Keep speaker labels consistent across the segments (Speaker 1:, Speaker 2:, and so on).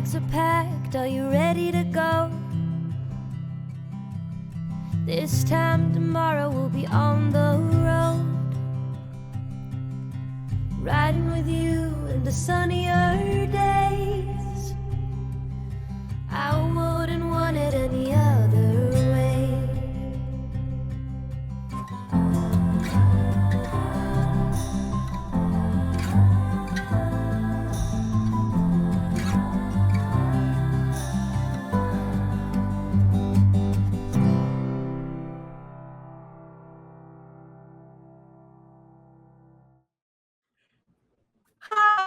Speaker 1: bags are packed, are you ready to go? This time tomorrow we'll be on the road, riding with you in the sunnier days. I wouldn't want it any other way.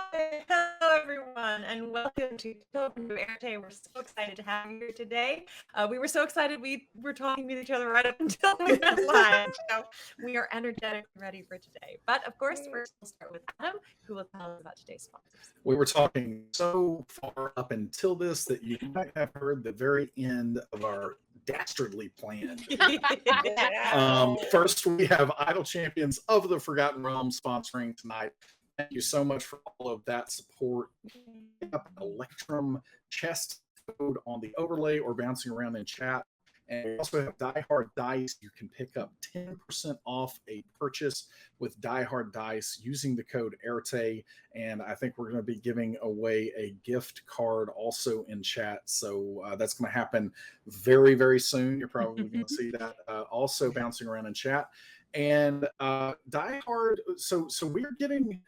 Speaker 2: Hi, hello everyone, and welcome to Children of Éarte. We're so excited to have you here today. We were so excited we were talking with each other right up until we went live. So we are energetic and ready for today. But of course, first we'll start with Adam, who will tell us about today's sponsors.
Speaker 3: We were talking so far up until this that you might have heard the very end of our dastardly plan. First, we have Idle Champions of the Forgotten Realms sponsoring tonight. Thank you so much for all of that support. Up Electrum chest code on the overlay or bouncing around in chat. And we also have Die Hard Dice. You can pick up 10% off a purchase with Die Hard Dice using the code Éarte. And I think we're going to be giving away a gift card also in chat. So that's going to happen very, very soon. You're probably going to see that also bouncing around in chat. And Die Hard, so we're getting...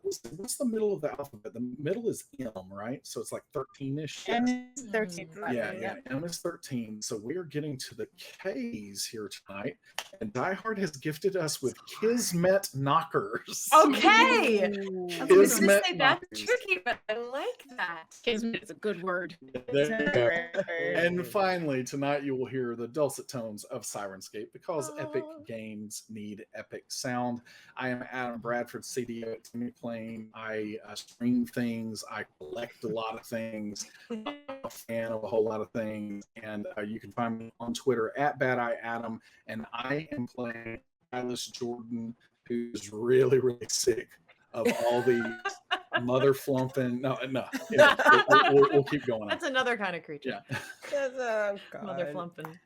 Speaker 3: what's the middle of the alphabet? The middle is M, right? So it's like 13-ish.
Speaker 4: M is 13.
Speaker 3: Yeah. M is 13. So we are getting to the K's here tonight. And Die Hard has gifted us with Kismet knockers.
Speaker 2: Okay. I was going to say that's
Speaker 3: knockers.
Speaker 2: tricky, but I like that.
Speaker 4: Kismet is a good word.
Speaker 3: There you go. And finally, tonight you will hear the dulcet tones of Sirenscape because epic games need epic sound. I am Adam Bradford, CDO at Demiplane. I stream things. I collect a lot of things. I'm a fan of a whole lot of things. And you can find me on Twitter at BadEyeAdam. And I am playing Silas Jordan, who's really, really sick of all these mother flumping. No. Yeah, we'll keep going.
Speaker 2: That's another kind of creature.
Speaker 5: Yeah.
Speaker 2: Mother flumping.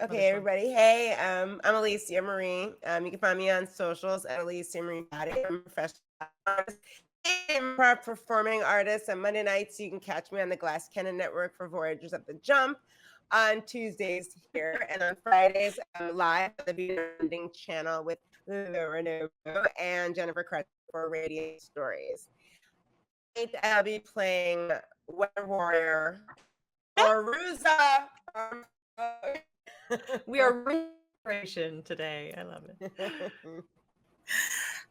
Speaker 5: Okay, everybody. Hey, I'm Alicia Marie. You can find me on socials at Alicia Marie. I'm a professional artist and performing artist. On Monday nights, you can catch me on the Glass Cannon Network for Voyagers at the Jump. On Tuesdays here, and on Fridays, I'm live on the Bending channel with Laura and Jennifer Kretchmer for Radiant Stories. Tonight, I'll be playing Weather Warrior Fairuza.
Speaker 2: We are inspiration today. I love it.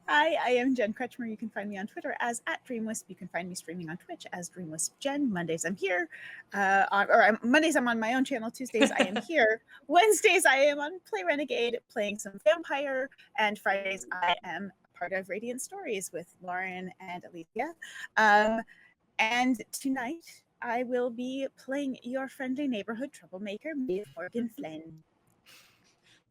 Speaker 4: Hi, I am Jen Kretchmer. You can find me on Twitter as @DreamWisp. You can find me streaming on Twitch as DreamWispJen. Mondays I'm here. Mondays I'm on my own channel. Tuesdays I am here. Wednesdays I am on Play Renegade playing some vampire. And Fridays I am part of Radiant Stories with Lauren and Alicia. And tonight I will be playing your friendly neighborhood troublemaker, Maeve Morgan Flynn.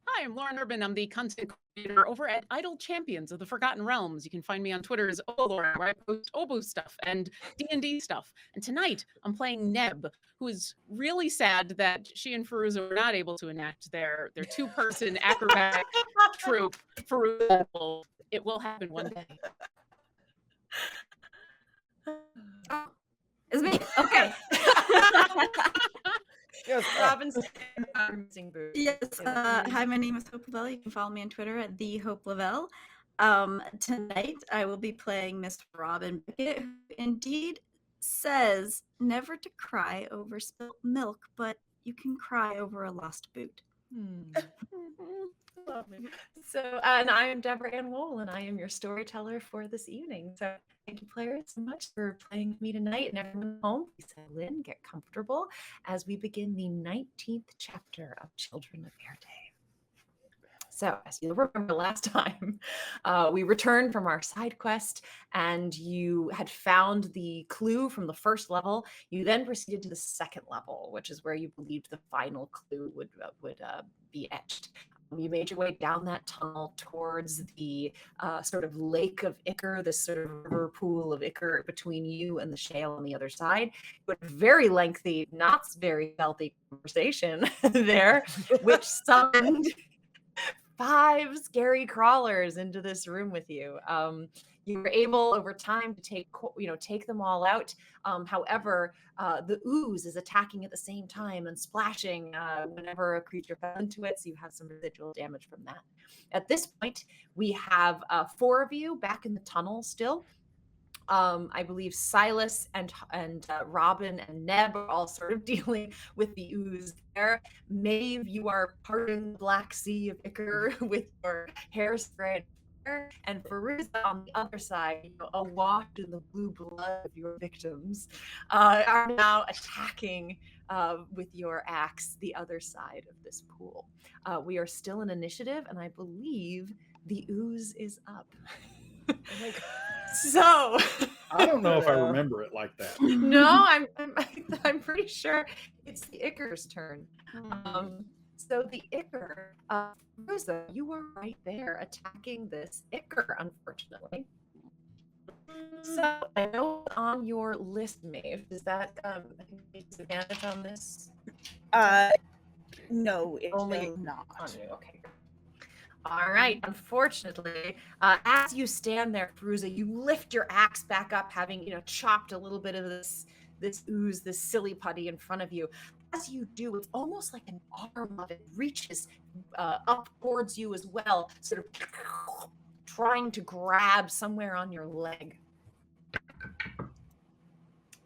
Speaker 6: Hi, I'm Lauren Urban. I'm the content coordinator over at Idle Champions of the Forgotten Realms. You can find me on Twitter as Lauren, where I post Obo stuff and D&D stuff. And tonight, I'm playing Neb, who is really sad that she and Fairuza were not able to enact their two-person acrobatic troupe. Fairuza, it will happen one day.
Speaker 7: Oh, it's me. Okay.
Speaker 2: Robin's missing boots.
Speaker 7: Yes. Hi, my name is Hope LaVelle. You can follow me on Twitter at the Hope LaVelle. Tonight, I will be playing Miss Robin Beckett, who indeed says never to cry over spilt milk, but you can cry over a lost boot.
Speaker 2: So, and I am Deborah Ann Woll, and I am your storyteller for this evening. So, thank you, players, so much for playing with me tonight. And everyone at home, please settle in, get comfortable as we begin the 19th chapter of Children of Éarte. So, as you'll remember last time, we returned from our side quest and you had found the clue from the first level. You then proceeded to the second level, which is where you believed the final clue would be etched. You made your way down that tunnel towards the sort of lake of Ichor, this sort of river pool of Ichor between you and the shale on the other side. But very lengthy, not very healthy conversation there, which summoned 5 scary crawlers into this room with you. You were able over time to take them all out. However, the ooze is attacking at the same time and splashing whenever a creature fell into it, so you have some residual damage from that. At this point, we have 4 of you back in the tunnel still. I believe Silas and Robin and Neb are all sort of dealing with the ooze there. Maeve, you are parting the Black Sea of Ichor with your hairspray. And Fairuza on the other side, awash in the blue blood of your victims, are now attacking with your axe the other side of this pool. We are still in initiative, and I believe the ooze is up.
Speaker 5: Oh my God.
Speaker 2: So
Speaker 3: I don't know if I remember it like that.
Speaker 2: no, I'm pretty sure it's the Ichor's turn. So the Ichor, Rosa, you were right there attacking this Ichor, unfortunately. So I know on your list, Maeve, does that disadvantage on this?
Speaker 4: No, it
Speaker 2: Only
Speaker 4: does not.
Speaker 2: on you. Okay. All right. Unfortunately, as you stand there, Fairuza, you lift your axe back up, having chopped a little bit of this ooze, this silly putty in front of you. As you do, it's almost like an arm of it reaches up towards you as well, sort of trying to grab somewhere on your leg.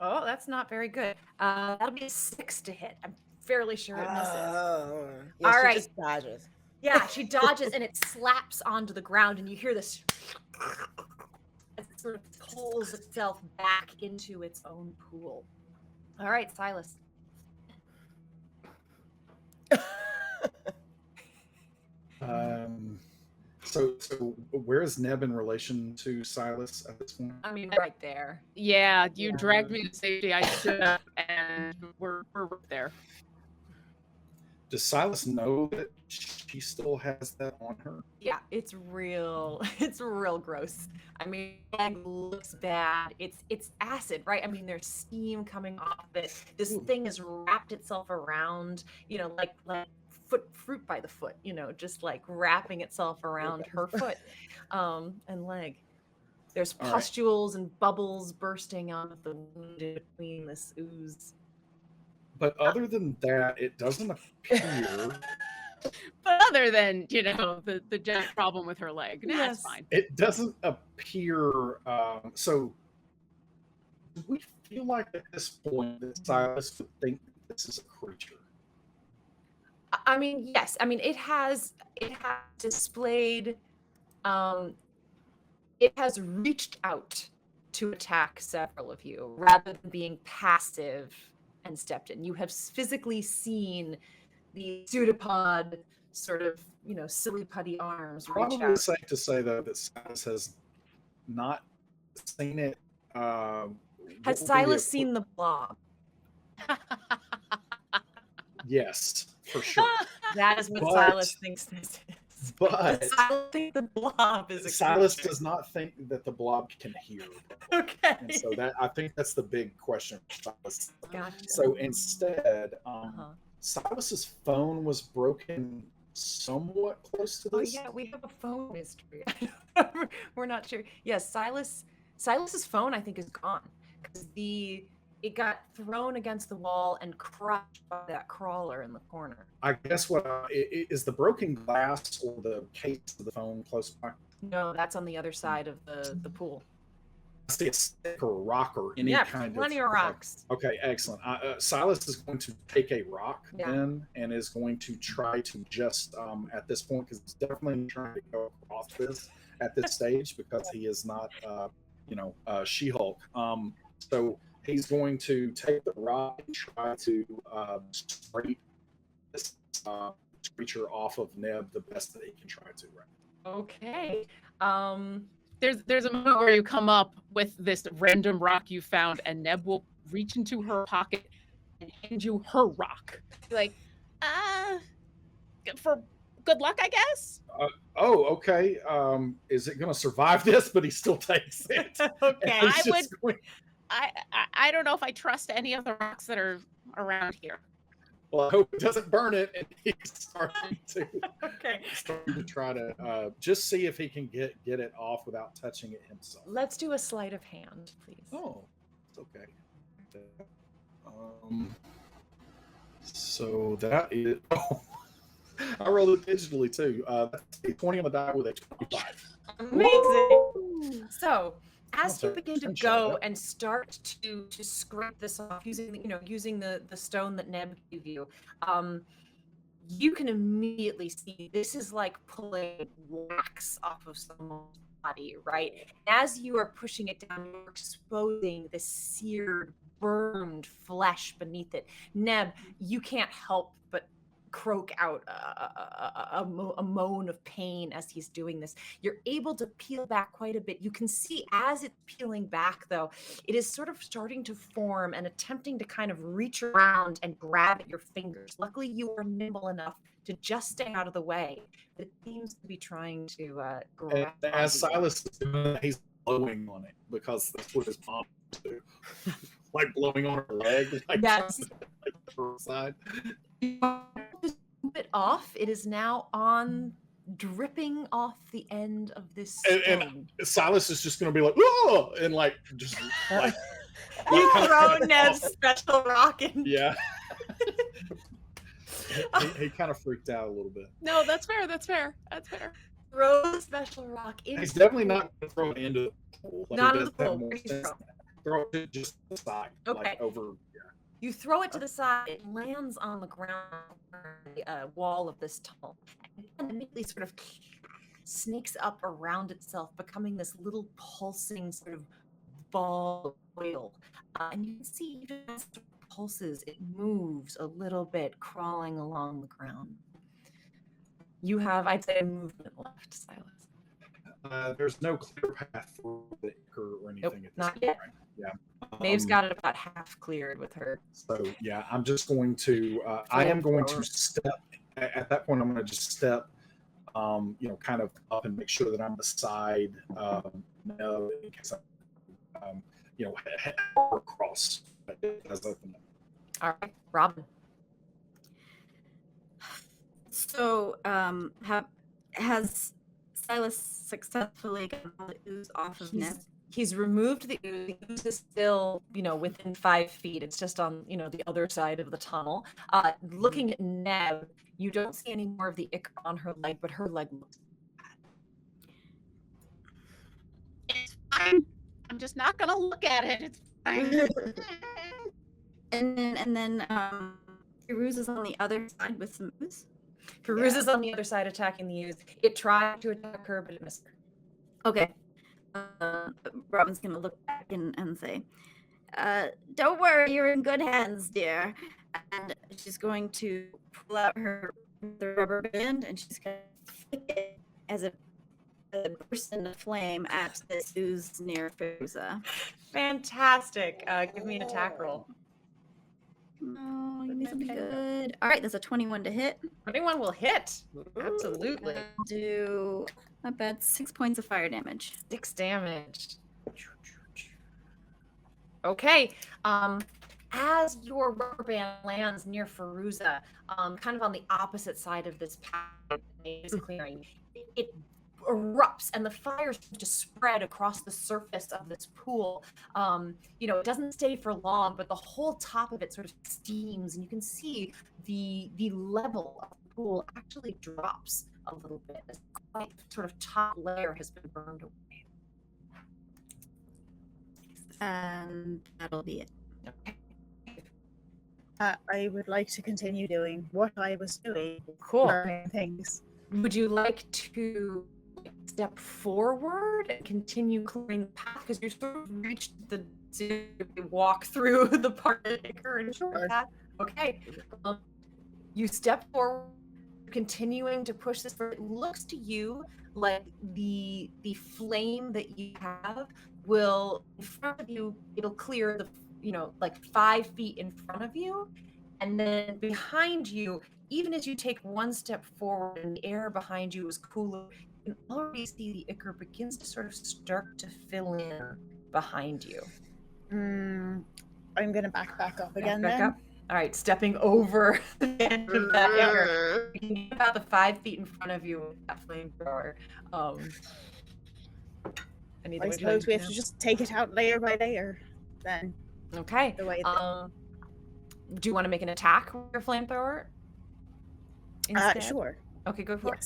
Speaker 2: Oh, that's not very good. That'll be a 6 to hit. I'm fairly sure it misses.
Speaker 5: Oh, yeah,
Speaker 2: All
Speaker 5: she
Speaker 2: right.
Speaker 5: just dodges.
Speaker 2: Yeah, she dodges and it slaps onto the ground, and you hear this as it sort of pulls itself back into its own pool. All right, Silas.
Speaker 3: So where is Neb in relation to Silas at this point?
Speaker 2: I mean, right there.
Speaker 6: Yeah, you dragged me to safety. I stood up, and we're right there.
Speaker 3: Does Silas know that she still has that on her?
Speaker 2: Yeah, it's real gross. I mean, it looks bad. It's acid, right? I mean, there's steam coming off of it. This thing has wrapped itself around, like fruit by the foot, just like wrapping itself around her foot and leg. There's pustules and bubbles bursting out of the wound in between this ooze.
Speaker 3: But other than that, it doesn't appear.
Speaker 6: But other than the giant problem with her leg, that's fine.
Speaker 3: It doesn't appear. So, do we feel like at this point that Silas would think that this is a creature?
Speaker 2: I mean, yes. I mean, it has displayed. It has reached out to attack several of you rather than being passive and stepped in. You have physically seen the pseudopod sort of, silly putty arms reach
Speaker 3: Probably
Speaker 2: out.
Speaker 3: safe to say, though, that Silas has not seen it.
Speaker 2: Has Silas seen the blob?
Speaker 3: Yes, for sure.
Speaker 2: That is what Silas thinks this is.
Speaker 3: But
Speaker 2: Silas thinks the blob is a
Speaker 3: Silas
Speaker 2: creature.
Speaker 3: does not think that the blob can hear.
Speaker 2: Okay.
Speaker 3: And so I think that's the big question for Silas.
Speaker 2: Gotcha.
Speaker 3: So instead, Silas's phone was broken somewhat close to this.
Speaker 2: Oh yeah, we have a phone mystery. We're not sure. Yes, Silas's phone I think is gone because it got thrown against the wall and crushed by that crawler in the corner.
Speaker 3: I guess is the broken glass or the case of the phone close by?
Speaker 2: No, that's on the other side of the pool.
Speaker 3: I see a stick or a rock or any kind of.
Speaker 2: Plenty of rocks.
Speaker 3: Okay, excellent. Silas is going to take a rock then and is going to try to just at this point, because he's definitely trying to go across this at this stage because he is not She-Hulk. So he's going to take the rock and try to scrape this creature off of Neb the best that he can try to. Right.
Speaker 2: Okay.
Speaker 6: There's a moment where you come up with this random rock you found, and Neb will reach into her pocket and hand you her rock. You're like, for good luck, I guess.
Speaker 3: Oh, okay. Is it going to survive this? But he still takes it.
Speaker 6: Okay,
Speaker 3: And he's just going-
Speaker 6: I don't know if I trust any of the rocks that are around here.
Speaker 3: Well, I hope it doesn't burn it. And he's starting to
Speaker 2: Okay.
Speaker 3: try to just see if he can get it off without touching it himself.
Speaker 2: Let's do a sleight of hand, please.
Speaker 3: Oh, it's okay. So that is. Oh, I rolled it digitally too. That's a 20 on the die with a 25.
Speaker 2: Amazing. So as you
Speaker 3: Okay,
Speaker 2: begin to
Speaker 3: sunshine,
Speaker 2: go
Speaker 3: yeah.
Speaker 2: and start to scrape this off using the stone that Neb gave you, you can immediately see this is like pulling wax off of someone's body, right? As you are pushing it down, you're exposing the seared, burned flesh beneath it. Neb, you can't help but croak out a moan of pain as he's doing this. You're able to peel back quite a bit. You can see as it's peeling back, though, it is sort of starting to form and attempting to kind of reach around and grab at your fingers. Luckily, you are nimble enough to just stay out of the way. But it seems to be trying to grab.
Speaker 3: And as Silas is doing that, he's blowing on it because that's what his mom do. Like blowing on her leg. Like,
Speaker 2: Yes.
Speaker 3: like her side.
Speaker 2: Just move it off. It is now on, dripping off the end of this stone.
Speaker 3: And Silas is just going to be like, oh, and like just like
Speaker 2: You
Speaker 3: like,
Speaker 2: throw
Speaker 3: kinda-
Speaker 2: Neb's special rock in.
Speaker 3: Yeah. he kind of freaked out a little bit.
Speaker 6: No, that's fair. That's fair. That's fair.
Speaker 2: Throw the special rock in.
Speaker 3: He's definitely not going to throw it into the pool. Like,
Speaker 2: Not
Speaker 3: he
Speaker 2: in the
Speaker 3: does have
Speaker 2: pool.
Speaker 3: more
Speaker 2: Where do you
Speaker 3: sense.
Speaker 2: throw
Speaker 3: Throw it to just the side,
Speaker 2: Okay.
Speaker 3: like over. Yeah.
Speaker 2: You throw it to the side. It lands on the ground, the wall of this tunnel, and immediately sort of snakes up around itself, becoming this little pulsing sort of ball of oil. And you can see even as it pulses, it moves a little bit, crawling along the ground. You have, I'd say, a movement left, Silas.
Speaker 3: There's no clear path for the icker or anything
Speaker 2: Nope,
Speaker 3: at this
Speaker 2: not
Speaker 3: point,
Speaker 2: yet.
Speaker 3: right? Yeah.
Speaker 2: Maeve's got it about half cleared with her.
Speaker 3: So yeah, I'm just going to. I am going to
Speaker 2: Flamethrower.
Speaker 3: step. At that point, I'm going to just step. Kind of up and make sure that I'm beside. No, in case I, head across. As open.
Speaker 2: All right, Robin.
Speaker 7: So, has Silas successfully gotten all the ooze off of Neb?
Speaker 2: He's removed the ooze. The ooze is still, within 5 feet. It's just on, the other side of the tunnel. Looking at Neb, you don't see any more of the ick on her leg, but her leg looks
Speaker 6: It's fine. I'm just not gonna look at it. It's fine.
Speaker 7: And then Fairuza's on the other side with some ooze.
Speaker 2: Fairuza's on the other side attacking the ooze. It tried to attack her, but it missed her.
Speaker 7: Okay. Robin's gonna look back and say, "Don't worry, you're in good hands, dear." And she's going to pull out the rubber band and she's gonna flick it as a burst into flame at this ooze near Fairuza.
Speaker 2: Fantastic. Give me an attack roll.
Speaker 7: No, give me something good. All right, there's a 21 to hit.
Speaker 2: 21 will hit. Absolutely.
Speaker 7: Do not bad. 6 points of fire damage.
Speaker 2: 6 damage. Okay. As your rubber band lands near Fairuza, kind of on the opposite side of this path is clearing, it erupts and the fire starts to spread across the surface of this pool. It doesn't stay for long, but the whole top of it sort of steams, and you can see the level of the pool actually drops a little bit as quite sort of top layer has been burned away.
Speaker 7: And that'll be it.
Speaker 2: Okay.
Speaker 4: I would like to continue doing what I was doing.
Speaker 2: Cool.
Speaker 4: Learning things.
Speaker 2: Would you like to step forward and continue clearing the path? Because you sort of reached the to walk through the part of the icker and
Speaker 4: Sure.
Speaker 2: path. Okay. You step forward, continuing to push this forward. It looks to you like the flame that you have will, in front of you, it'll clear the, like 5 feet in front of you. And then behind you, even as you take one step forward and the air behind you is cooler, you can already see the ichor begins to sort of start to fill in behind you.
Speaker 4: I'm going to back up again
Speaker 2: Back
Speaker 4: then.
Speaker 2: up. All right, stepping over the end of that ichor. You can get about the 5 feet in front of you with that flamethrower.
Speaker 4: I suppose we have to just take it out layer by layer then.
Speaker 2: Okay.
Speaker 4: The way that...
Speaker 2: do you want to make an attack with your flamethrower?
Speaker 4: Sure.
Speaker 2: Okay, go for
Speaker 4: it.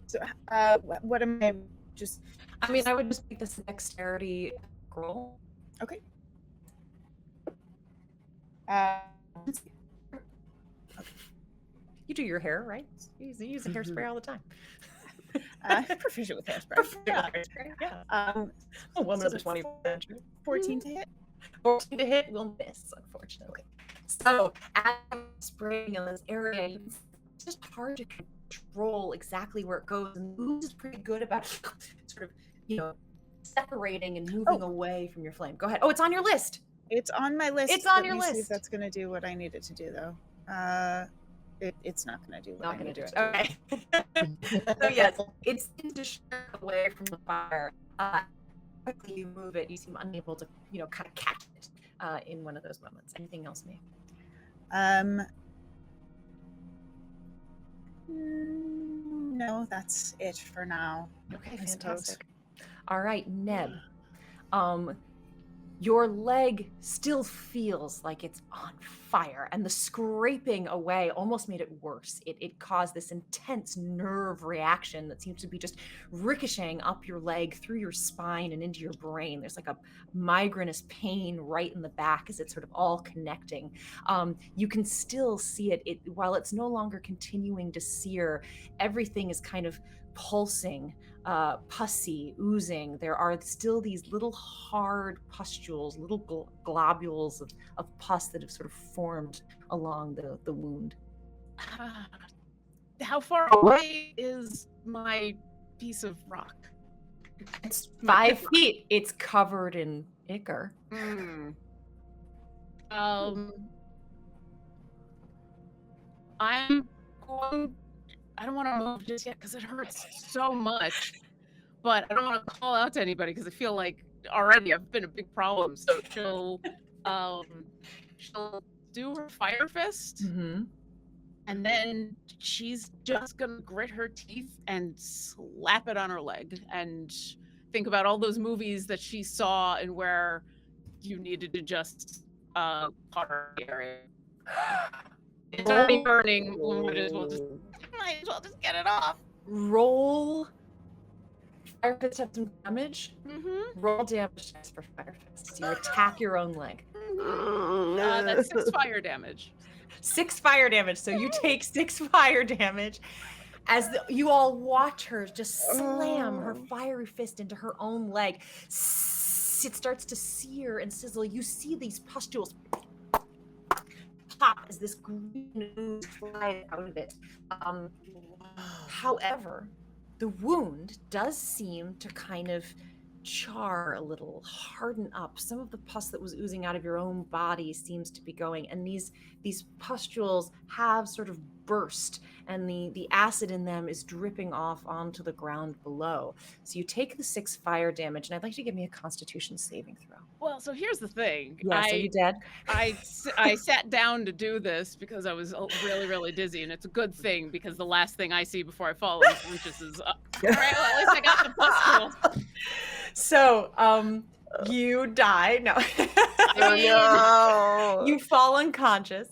Speaker 4: So, what am I just...
Speaker 2: I mean, I would just make this a dexterity roll.
Speaker 4: Okay.
Speaker 2: You do your hair, right? You use a hairspray all the time.
Speaker 4: Proficient with hairspray.
Speaker 2: Yeah. A woman of the 20th century.
Speaker 4: 14 to hit?
Speaker 2: 14 to hit will miss, unfortunately. So, as you're spraying in this area, it's just hard to control exactly where it goes. And the ooze is pretty good about sort of, separating and moving away from your flame. Go ahead. Oh, it's on your list.
Speaker 4: It's on my list.
Speaker 2: It's on your
Speaker 4: See if
Speaker 2: list.
Speaker 4: that's going to do what I need it to do, though. It's not going to do what I need it to do.
Speaker 2: Okay. So yes, it seems to shrink away from the fire. Quickly you move it, you seem unable to, kind of catch it in one of those moments. Anything else, Maeve?
Speaker 4: No, that's it for now.
Speaker 2: Okay, fantastic. All right, Neb. Your leg still feels like it's on fire, and the scraping away almost made it worse. It caused this intense nerve reaction that seems to be just ricocheting up your leg, through your spine, and into your brain. There's like a migrainous pain right in the back as it's sort of all connecting. You can still see it. While it's no longer continuing to sear, everything is kind of pulsing, pussy, oozing. There are still these little hard pustules, little globules of pus that have sort of formed along the wound.
Speaker 6: How far away is my piece of rock?
Speaker 2: It's 5 feet. It's covered in ichor.
Speaker 6: I don't want to move just yet because it hurts so much, but I don't want to call out to anybody because I feel like already I've been a big problem. So she'll do her fire fist, and then she's just gonna grit her teeth and slap it on her leg and think about all those movies that she saw and where you needed to just cut her area. It's already burning. Might as well just get it off.
Speaker 2: Roll. Fire Fist have some damage. Roll damage for Fire Fist. You attack your own leg.
Speaker 6: That's 6 fire damage.
Speaker 2: 6 fire damage. So you take 6 fire damage as you all watch her just slam her fiery fist into her own leg. It starts to sear and sizzle. You see these pustules pop as this green ooze flies out of it. However, the wound does seem to kind of char a little, harden up. Some of the pus that was oozing out of your own body seems to be going, and these pustules have sort of burst, and the acid in them is dripping off onto the ground below. So you take the 6 fire damage, and I'd like you to give me a Constitution saving throw.
Speaker 6: Well, so here's the thing.
Speaker 2: Yes, are you dead?
Speaker 6: I sat down to do this because I was really, really dizzy, and it's a good thing because the last thing I see before I fall unconscious is, all right, well, at least I got the pustules.
Speaker 2: So, you die. No. You fall unconscious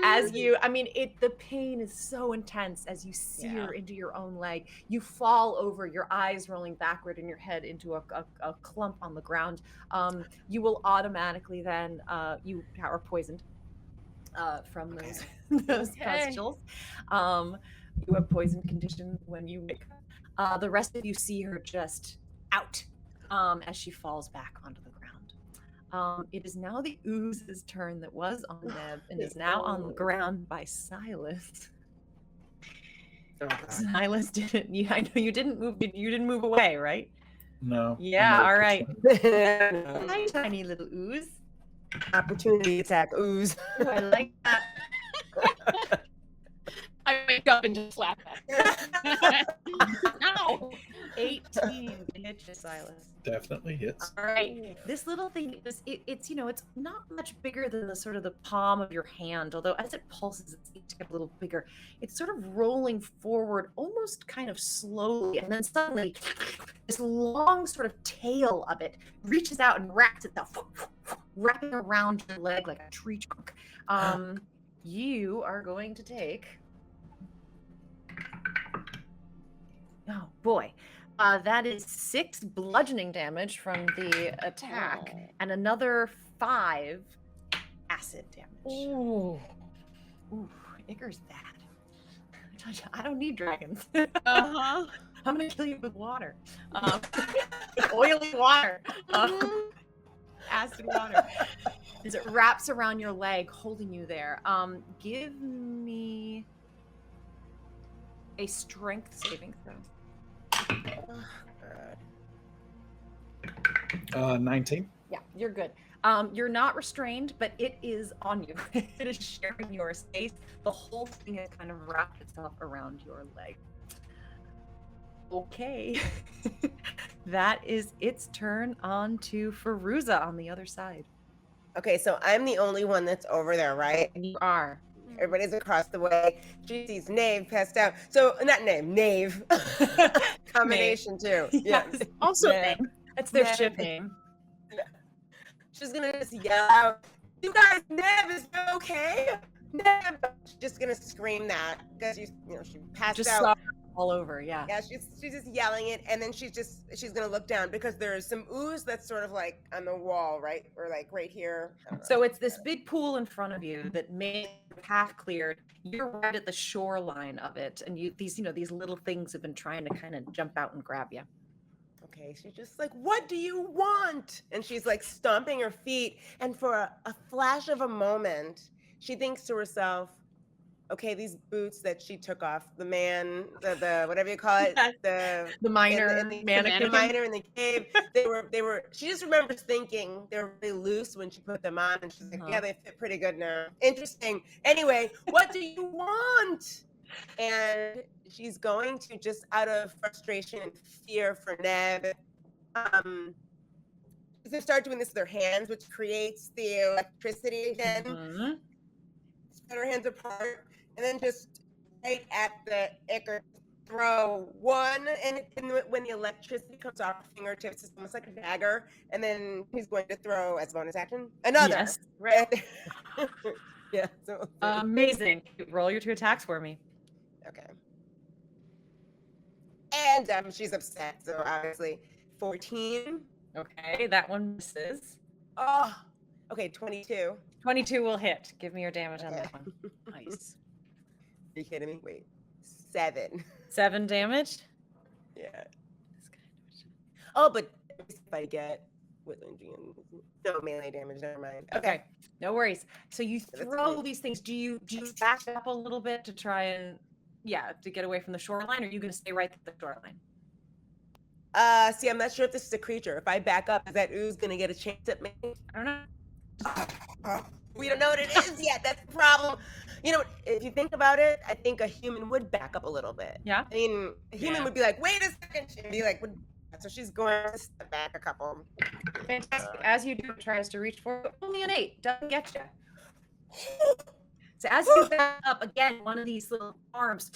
Speaker 2: as the pain is so intense as you sear into your own leg. You fall over, your eyes rolling backward and your head into a clump on the ground. You will automatically then, you are poisoned from those pustules. You have poison condition when you wake up. The rest of you see her just out as she falls back onto the ground. It is now the ooze's turn that was on Neb and is now on the ground by Silas. Silas didn't. I know you didn't move. You didn't move away, right?
Speaker 3: No.
Speaker 2: Yeah. All right. Hi, tiny little ooze.
Speaker 5: Opportunity attack ooze.
Speaker 2: Ooh, I like that.
Speaker 6: I wake up and just slap that. No.
Speaker 2: 18 to hit you, Silas.
Speaker 3: Definitely hits.
Speaker 2: All right. This little thing, it's it's not much bigger than the sort of the palm of your hand, although as it pulses, it's each get a little bigger. It's sort of rolling forward, almost kind of slowly, and then suddenly, this long sort of tail of it reaches out and wraps itself, wrapping around your leg like a tree trunk. You are going to take. Oh boy. That is 6 bludgeoning damage from the attack and another 5 acid damage.
Speaker 6: Ooh.
Speaker 2: Ooh, Ichor's bad. I don't need dragons.
Speaker 6: Uh-huh.
Speaker 2: I'm gonna kill you with water. Oily water. Acid water. As it wraps around your leg, holding you there. Give me a strength saving throw.
Speaker 3: 19.
Speaker 2: Yeah, you're good. You're not restrained, but it is on you. It is sharing your space. The whole thing has kind of wrapped itself around your leg. Okay. That is its turn on to Fairuza on the other side.
Speaker 5: Okay, so I'm the only one that's over there, right?
Speaker 2: You are.
Speaker 5: Everybody's across the way. She sees Maeve passed out. So not Maeve. Combination too. Yeah.
Speaker 2: Yes. Also
Speaker 5: Maeve.
Speaker 2: name. That's their
Speaker 5: Maeve.
Speaker 2: ship name.
Speaker 5: She's gonna just yell out, "You guys, Maeve, is it okay? Maeve!" She's just gonna scream that because she passed
Speaker 2: Just
Speaker 5: out.
Speaker 2: saw her all over, yeah.
Speaker 5: Yeah, she's just yelling it, and then she's gonna look down because there's some ooze that's sort of like on the wall, right, or like right here. I don't know.
Speaker 2: So it's this big pool in front of you that made half cleared. You're right at the shoreline of it, and these little things have been trying to kind of jump out and grab you.
Speaker 5: Okay, she's just like, "What do you want?" And she's like stomping her feet, and for a flash of a moment, she thinks to herself, okay, these boots that she took off, the man, the whatever you call it, the
Speaker 2: minor
Speaker 5: in the
Speaker 2: mannequin.
Speaker 5: the minor in the cave, they were. She just remembers thinking they were really loose when she put them on, and she's like, yeah, they fit pretty good now. Interesting. Anyway, what do you want? And she's going to, just out of frustration and fear for Neb, they start doing this with their hands, which creates the electricity again.
Speaker 2: Mm-hmm.
Speaker 5: Spread her hands apart, and then just right at the Ichor, throw one, and when the electricity comes off her fingertips, it's almost like a dagger, and then he's going to throw, as bonus action, another.
Speaker 2: Yes, right.
Speaker 5: Yeah. So
Speaker 2: amazing. Roll your 2 attacks for me.
Speaker 5: okay. And she's upset, so obviously 14.
Speaker 2: Okay, that one misses.
Speaker 5: Oh, okay, 22.
Speaker 2: 22 will hit. Give me your damage on
Speaker 5: Okay.
Speaker 2: that one. Nice.
Speaker 5: Are you kidding me? Wait, 7.
Speaker 2: 7 damage?
Speaker 5: Yeah. Oh, but if I get no melee damage, never mind.
Speaker 2: Okay, no worries. So you
Speaker 5: That's
Speaker 2: throw
Speaker 5: good.
Speaker 2: these things. Do you back up a little bit to try and to get away from the shoreline, or are you going to stay right at the shoreline?
Speaker 5: See, I'm not sure if this is a creature. If I back up, is that ooze gonna get a chance at me?
Speaker 2: I don't know.
Speaker 5: We don't know what it is yet. That's the problem. You know, if you think about it, I think a human would back up a little bit.
Speaker 2: Yeah.
Speaker 5: I mean, a human
Speaker 2: Yeah.
Speaker 5: would be like, wait a second. She'd be like, so she's going to step back a couple.
Speaker 2: Fantastic. As you do, it tries to reach for only an 8. Doesn't get you. So as you back up again, one of these little arms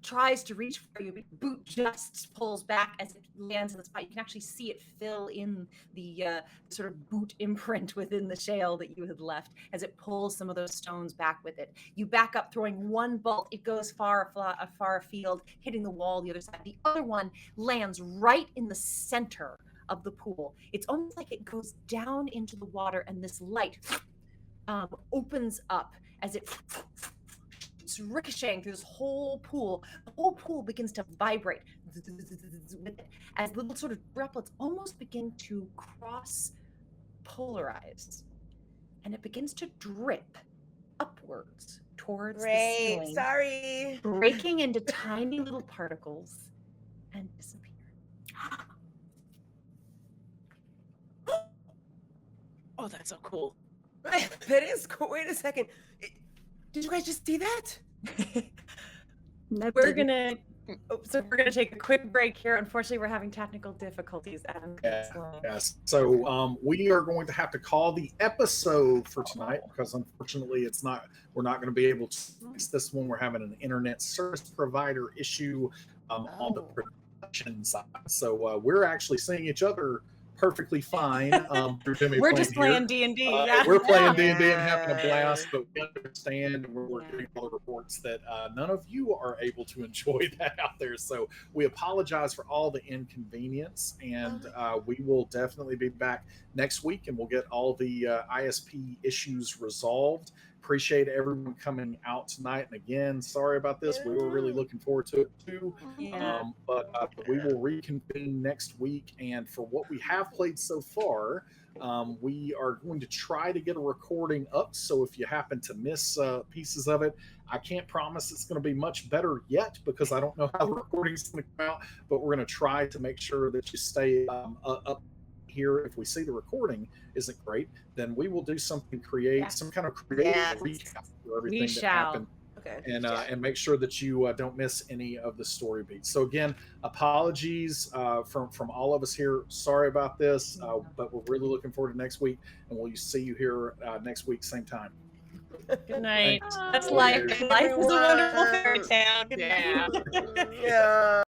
Speaker 2: tries to reach for you, but your boot just pulls back as it lands in the spot. You can actually see it fill in the sort of boot imprint within the shale that you had left as it pulls some of those stones back with it. You back up, throwing one bolt. It goes far afield, hitting the wall the other side. The other one lands right in the center of the pool. It's almost like it goes down into the water, and this light opens up as it's ricocheting through this whole pool. The whole pool begins to vibrate with it as little sort of droplets almost begin to cross polarize, and it begins to drip upwards towards the ceiling,
Speaker 5: Sorry.
Speaker 2: breaking into tiny little particles and disappear.
Speaker 6: Oh, that's so cool.
Speaker 5: That is cool. Wait a second. Did you guys just see that?
Speaker 7: Nope,
Speaker 2: We're
Speaker 7: didn't.
Speaker 2: gonna take a quick break here. Unfortunately, we're having technical difficulties. Adam can explain.
Speaker 3: Yes. So we are going to have to call the episode for tonight because unfortunately we're not going to be able to fix this one. We're having an internet service provider issue on the production side. So we're actually seeing each other perfectly fine through Demiplane
Speaker 2: We're just
Speaker 3: here.
Speaker 2: playing D&D. Yeah.
Speaker 3: We're playing D&D and having a blast, but we understand and we're getting all the reports that none of you are able to enjoy that out there. So we apologize for all the inconvenience, and we will definitely be back next week, and we'll get all the ISP issues resolved. Appreciate everyone coming out tonight. And again, sorry about this. We were really looking forward to it too.
Speaker 2: Yeah.
Speaker 3: But we will reconvene next week. And for what we have played so far, we are going to try to get a recording up. So if you happen to miss pieces of it, I can't promise it's going to be much better yet because I don't know how the recording is going to come out. But we're going to try to make sure that you stay up here. If we see the recording isn't great, then we will do something, some kind of creative recap for everything that happened.
Speaker 5: Okay.
Speaker 3: And make sure that you don't miss any of the story beats. So again, apologies from all of us here. Sorry about this, but we're really looking forward to next week, and we'll see you here next week, same time.
Speaker 2: Good night.
Speaker 3: Thanks.
Speaker 2: That's life. Life is a wonderful fairy tale. Good night.
Speaker 5: Yeah.